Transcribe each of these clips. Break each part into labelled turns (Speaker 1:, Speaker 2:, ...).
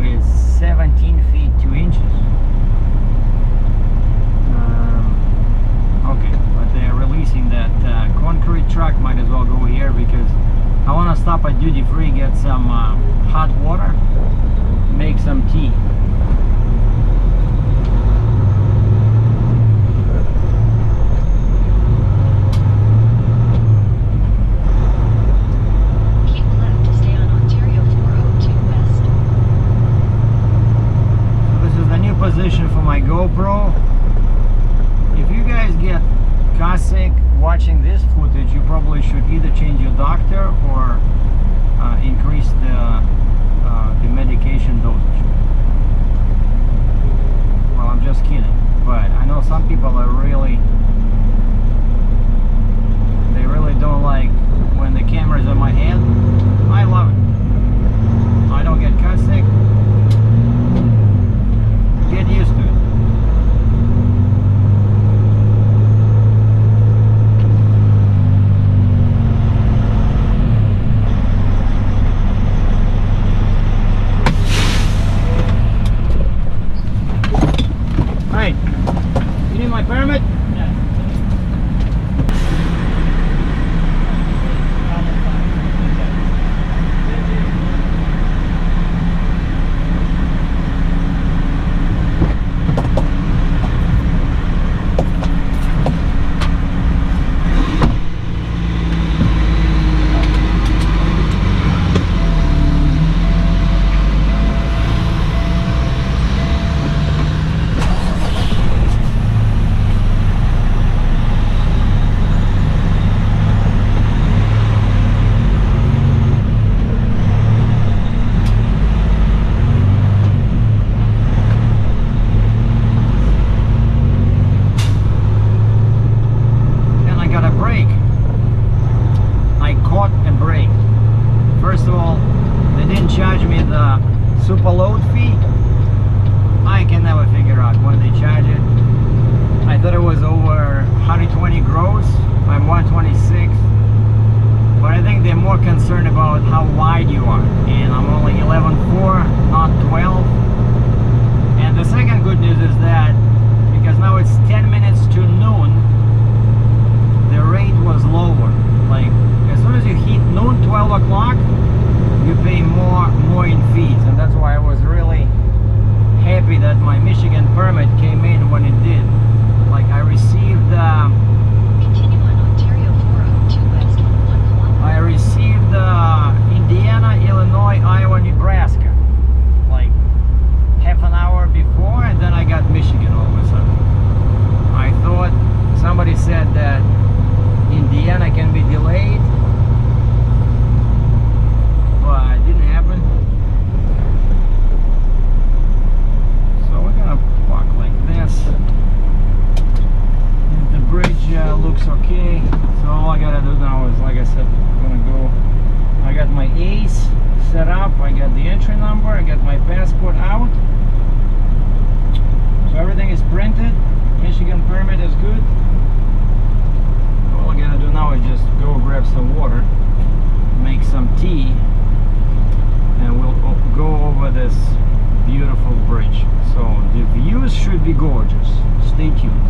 Speaker 1: out is 17 feet 2 inches. Okay, but they're releasing that concrete truck. Might as well go here because I want to stop at duty free, get some hot water, make some tea.
Speaker 2: Keep left to stay on Ontario 402 West.
Speaker 1: So this is the new position for my GoPro. If you guys get car sick watching this footage, you probably should either change your doctor or increase the medication dosage. Well, I'm just kidding, but I know some people are really don't like when the camera's on my head. I love it. I don't get car sick. Get used to it. You need my permit? Super load fee. I can never figure out when they charge it. I thought it was over 120 gross. I'm 126, but I think they're more concerned about how wide you are, and I'm only 11.4, not 12. And the second good news is that because now it's 10 minutes to noon, the rate was lower. Like as soon as you hit noon, 12 o'clock, you pay more in fees, and that's why I was really happy that my Michigan permit came in when it did. Like I received
Speaker 2: Continue on Ontario 402 West for 1 kilometer.
Speaker 1: I received Indiana, Illinois, Iowa, Nebraska like half an hour before, and then I got Michigan all of a sudden. I thought somebody said that Indiana can be delayed, but it didn't happen. So we're gonna park like this. And the bridge looks okay. So all I gotta do now is, like I said, I'm gonna go. I got my ACE set up. I got the entry number. I got my passport out. So everything is printed. Michigan permit is good. All I gotta do now is just go grab some water, make some tea, and we'll go over this beautiful bridge. So the views should be gorgeous. Stay tuned.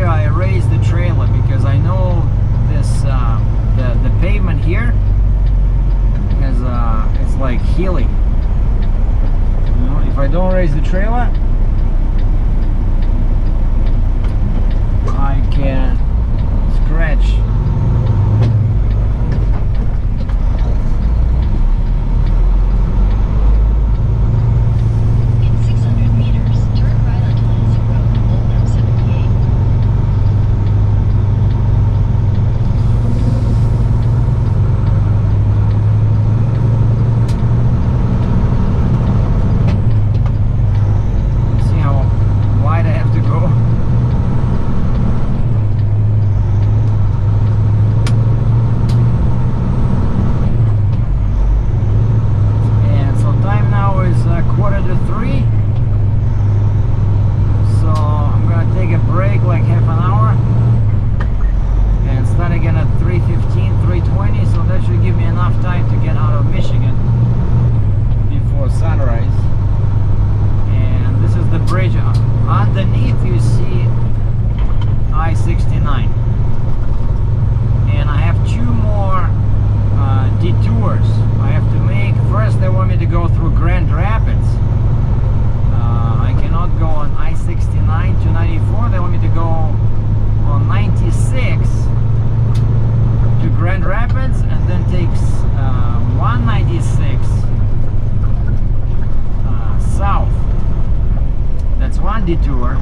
Speaker 1: here I raised the trailer because I know this the pavement here is it's like healing. You know, if I don't raise the trailer, I can scratch.
Speaker 2: In 600 meters, turn right onto Lansing Road, Old M78.
Speaker 1: See how wide I have to go? And so time now is 2:45. So I'm gonna take a break like half an hour and start again at 3:15, 3:20. So that should give me enough time to get out of Michigan before sunrise. And this is the bridge. Underneath you see I-69. And I have two more detours I have to make. First, they want me to go through Grand Rapids. I cannot go on I-69 to 94. They want me to go on 96 to Grand Rapids and then takes 196 south. That's one detour.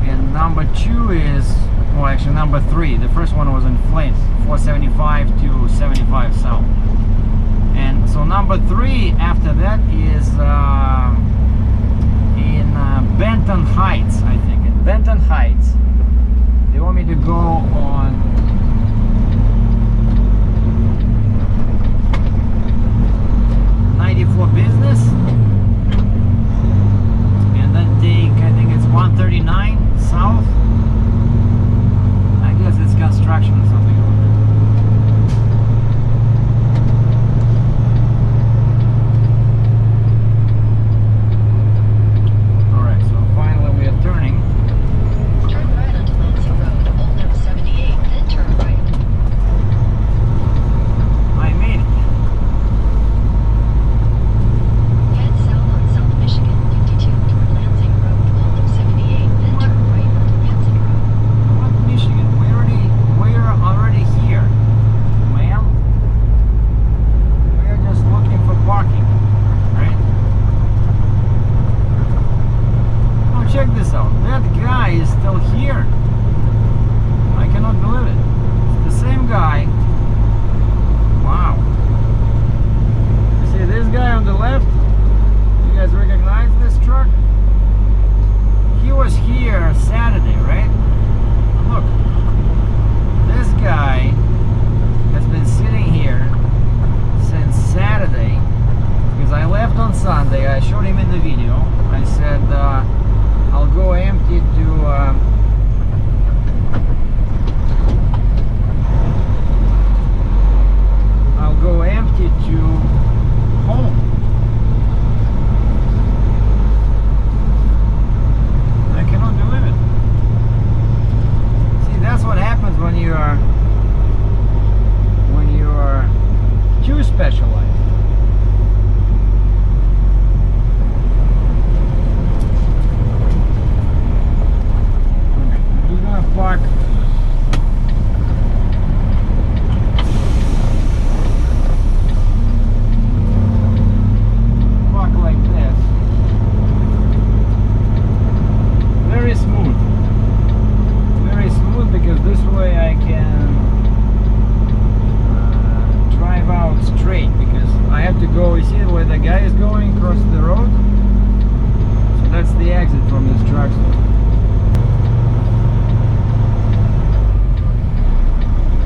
Speaker 1: And number two is, well, actually number three. The first one was in Flint, 475 to 75 south. And so number three after that is in Benton Heights, I think. In Benton Heights, they want me to go on '94 Business, and then take, I think it's 139 south. I guess it's construction or something. Alright, so finally we are turning.
Speaker 2: Turn right onto Lansing Road, Old M78, then turn right.
Speaker 1: I made it.
Speaker 2: Head south on South Michigan 52 toward Lansing Road, Old M78, then turn right onto Lansing Road.
Speaker 1: What Michigan? We're already here, ma'am. We're just looking for parking, right? Oh, check this out. That guy is still here. I cannot believe it. It's the same guy. Wow. You see this guy on the left? You guys recognize this truck? He was here Saturday, right? Look, this guy has been sitting here since Saturday because I left on Sunday. I showed him in the video. I said I'll go empty to home. I cannot believe it. See, that's what happens when you are too specialized. Okay, we're gonna park. Park like this. Very smooth. Very smooth because this way I can drive out straight because I have to go, you see where the guy is going across the road? So that's the exit from this drugstore.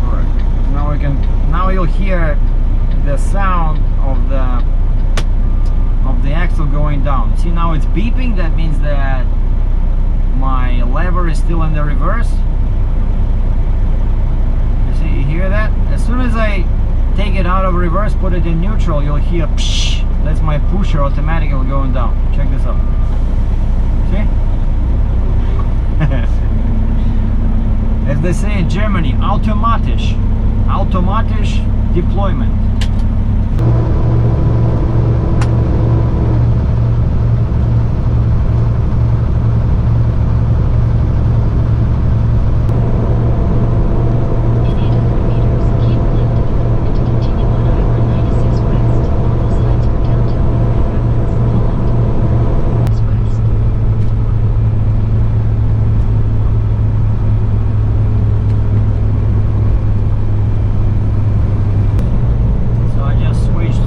Speaker 1: Alright, now you'll hear the sound of the axle going down. See, now it's beeping. That means that my lever is still in the reverse. You see, you hear that? As soon as I take it out of reverse, put it in neutral, you'll hear psh. That's my pusher automatically going down. Check this out. See? Germany, automatisch deployment.
Speaker 2: In 800 meters, keep left and to continue on I-196 west. All signs for downtown Grand Rapids, Holland. West.
Speaker 1: So I just switched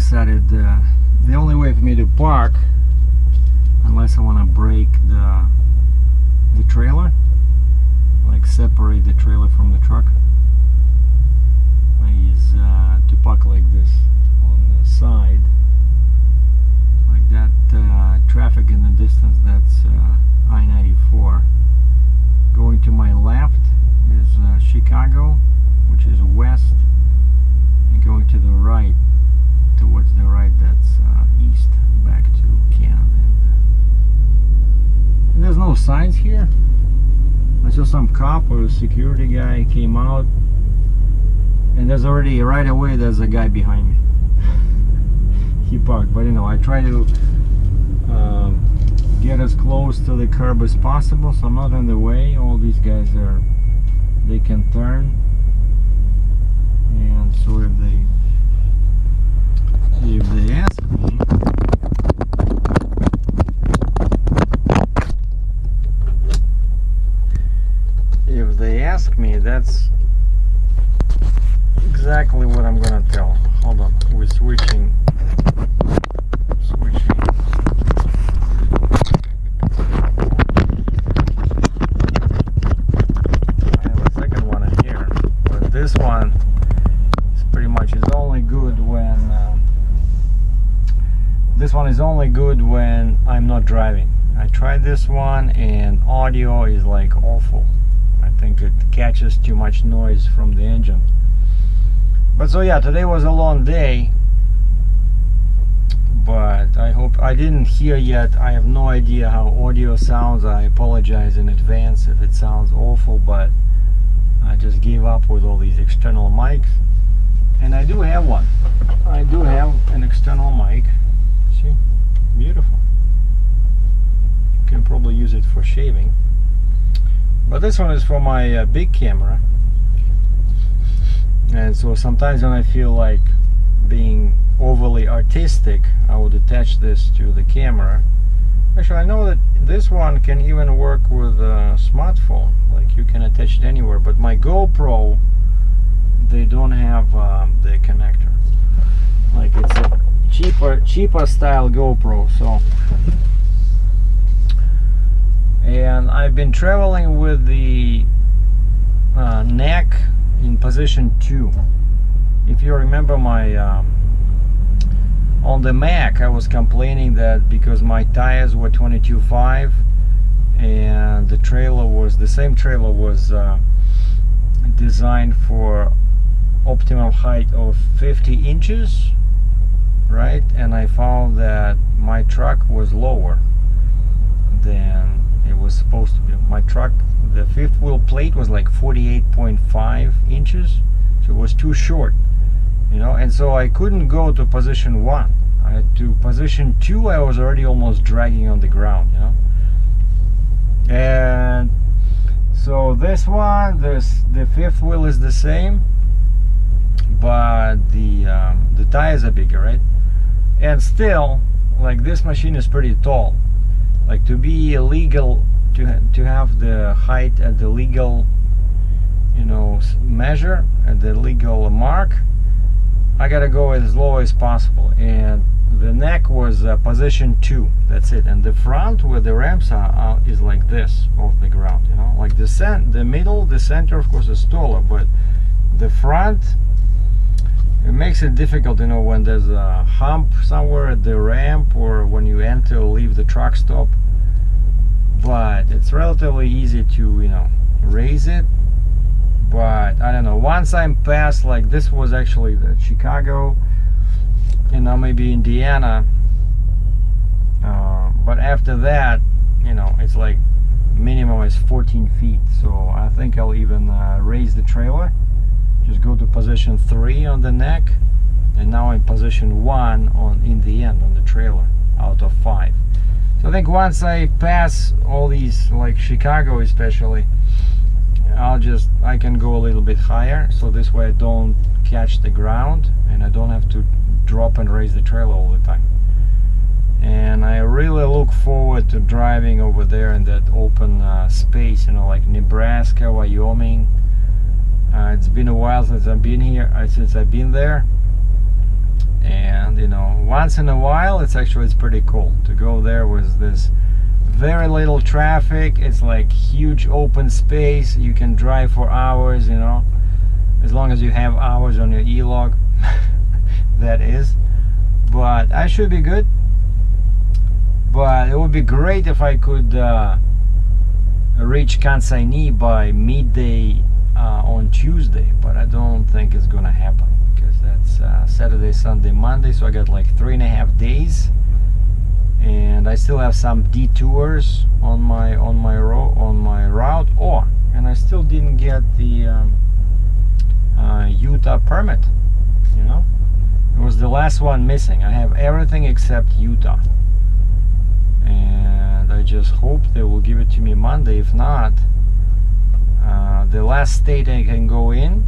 Speaker 1: decided the only way for me to park, unless I want to break the trailer, like separate the trailer from the truck, is to park like this on the side, like that. Traffic in the distance, that's I-94. Going to my left is Chicago, which is west, and going to the right, towards the right, that's east, back to Canada. And there's no signs here. I saw some cop or a security guy came out, and there's already, right away, there's a guy behind me. He parked, but you know, I try to get as close to the curb as possible, so I'm not in the way. All these guys they can turn, and so if they ask me, that's exactly what I'm gonna tell. Hold on, we're switching. I have a second one in here, but this one is pretty much only good when I'm not driving. I tried this one and audio is like awful. I think it catches too much noise from the engine. But so yeah, today was a long day, but I hope I didn't hear yet. I have no idea how audio sounds. I apologize in advance if it sounds awful, but I just gave up with all these external mics, and I do have one. I do have an external mic. See, beautiful. You can probably use it for shaving, but this one is for my big camera. And so sometimes when I feel like being overly artistic, I would attach this to the camera. Actually, I know that this one can even work with a smartphone. Like, you can attach it anywhere. But my GoPro, they don't have the connector. Like, it's a cheaper style GoPro. So, and I've been traveling with the neck in position 2. If you remember my on the Mac, I was complaining that because my tires were 22.5 and the same trailer was designed for optimal height of 50 inches, right? And I found that my truck was lower than it was supposed to be. My truck, the fifth wheel plate was like 48.5 inches, so it was too short, you know, and so I couldn't go to position 1. I had to position 2. I was already almost dragging on the ground, you know. And so this one, the fifth wheel is the same, but the tires are bigger, right? And still, like, this machine is pretty tall. Like, to be illegal, to have the height at the legal, you know, measure, at the legal mark, I gotta go as low as possible. And the neck was position 2. That's it. And the front, where the ramps are, is like this off the ground, you know. Like the middle, the center, of course, is taller, but the front, it makes it difficult, you know, when there's a hump somewhere at the ramp or when you enter or leave the truck stop. But it's relatively easy to, you know, raise it. But I don't know, once I'm past, like, this was actually the Chicago, and now maybe Indiana, but after that, you know, it's like minimum is 14 feet. So I think I'll even raise the trailer, just go to position 3 on the neck, and now I'm position 1 in the end on the trailer out of 5. So I think once I pass all these, like Chicago especially, I can go a little bit higher, so this way I don't catch the ground and I don't have to drop and raise the trailer all the time. And I really look forward to driving over there in that open space, you know, like Nebraska, Wyoming. It's been a while since I've been here, since I've been there, And you know, once in a while it's pretty cool to go there with this very little traffic. It's like huge open space. You can drive for hours, you know, as long as you have hours on your e-log. That is, but I should be good. But it would be great if I could reach Consignee by midday on Tuesday, but I don't think it's gonna happen because that's Saturday, Sunday, Monday, so I got like 3.5 days, and I still have some detours on my route. Oh, and I still didn't get the Utah permit. You know, it was the last one missing. I have everything except Utah, and I just hope they will give it to me Monday. If not, the last state I can go in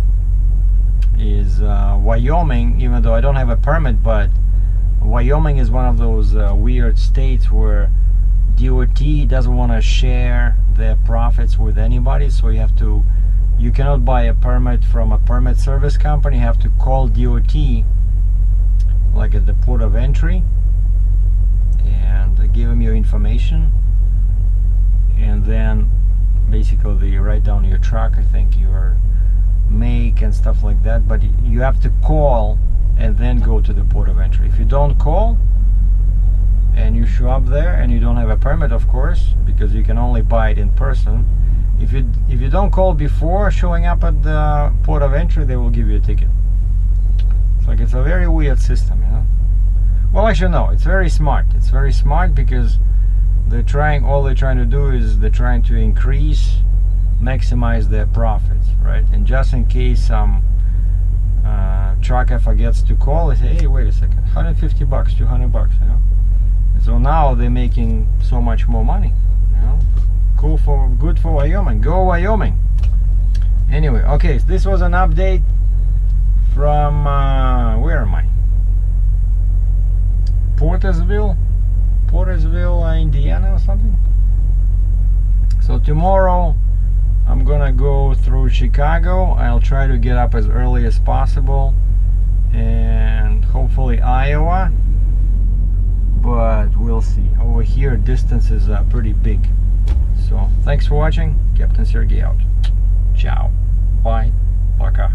Speaker 1: is Wyoming, even though I don't have a permit. But Wyoming is one of those weird states where DOT doesn't want to share their profits with anybody, so you cannot buy a permit from a permit service company. You have to call DOT, like at the port of entry, and give them your information, and then basically they write down your truck, I think your make and stuff like that. But you have to call and then go to the port of entry. If you don't call and you show up there and you don't have a permit, of course, because you can only buy it in person, if you don't call before showing up at the port of entry, they will give you a ticket. It's like, it's a very weird system, you know. Well, actually no, it's very smart. It's very smart because all they're trying to do is they're trying to maximize their profits, right? And just in case some trucker forgets to call, they say, hey, wait a second, $150, $200, you know. And so now they're making so much more money, you know. Good for Wyoming. Go Wyoming. Anyway, okay, so this was an update from where am I? Portersville, Indiana or something. So tomorrow I'm gonna go through Chicago. I'll try to get up as early as possible, and hopefully Iowa, but we'll see. Over here distances are pretty big. So thanks for watching. Captain Sergei out. Ciao. Bye. Пока.